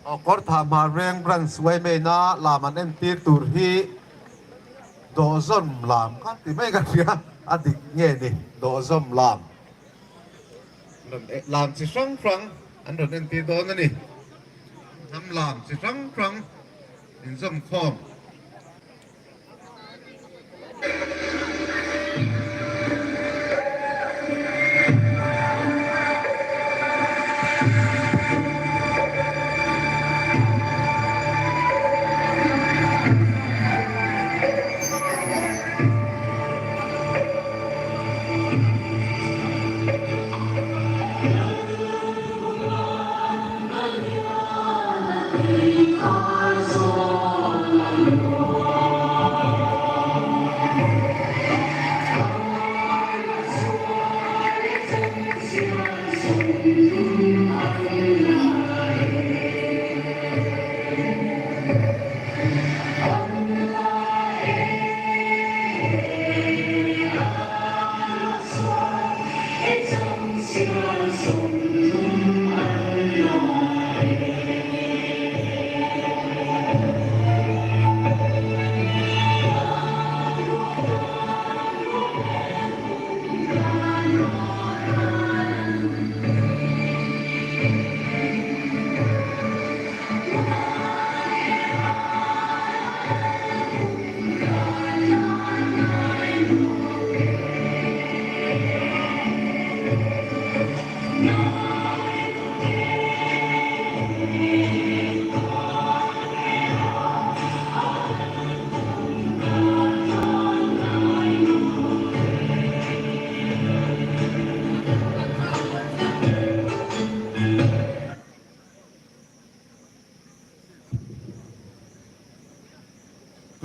ออกทำมาเร่งรันสวยไม่น่าลามันเอ็นตีตุรฮีโดซอมลามครับที่ไม่กันเสียอดีตเงี้ยนี่โดซอมลามลามสิสังครั้งอันนั้นเอ็นตีโดนั่นนี่ทำลามสิสังครั้งอินซอมคอม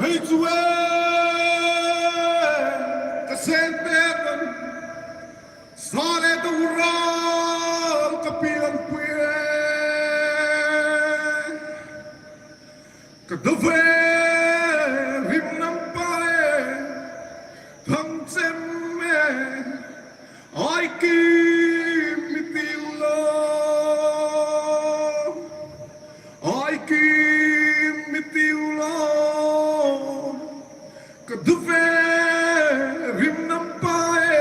Hejtue kasenten sale dural kapilang puye kadove rimnam pae thang semme ai ki mitiulo ai ki mitiulo Kaduve rimnam pae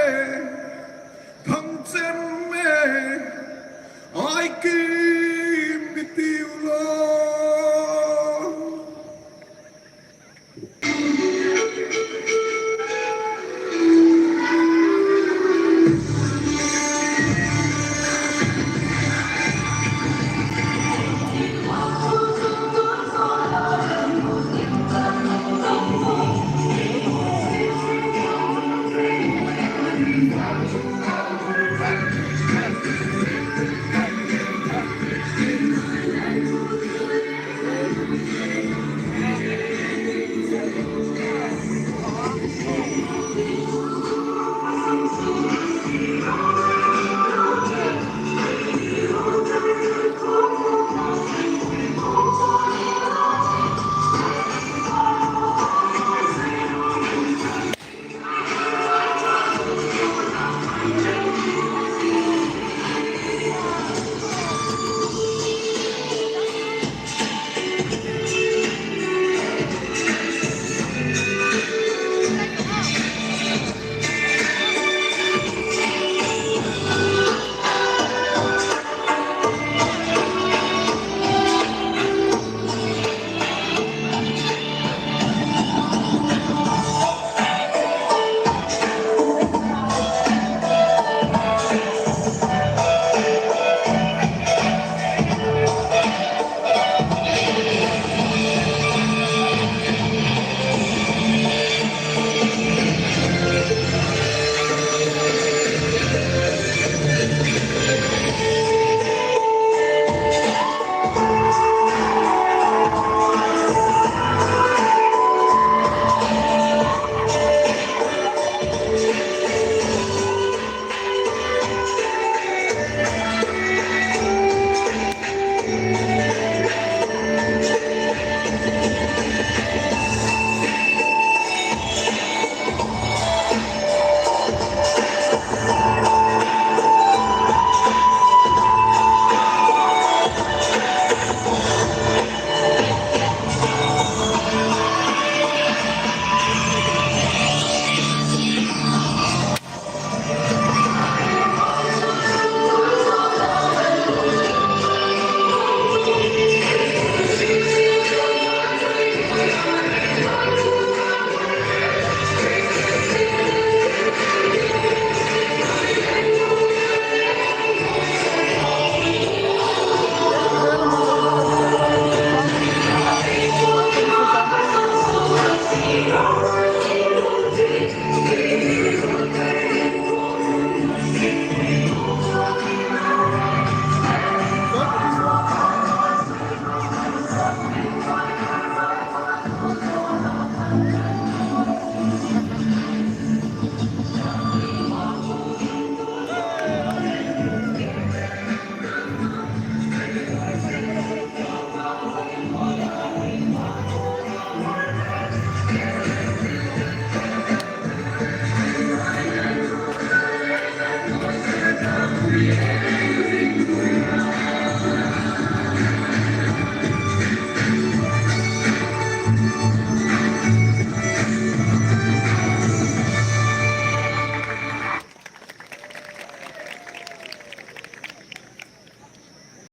thang semme ai kim bitiulo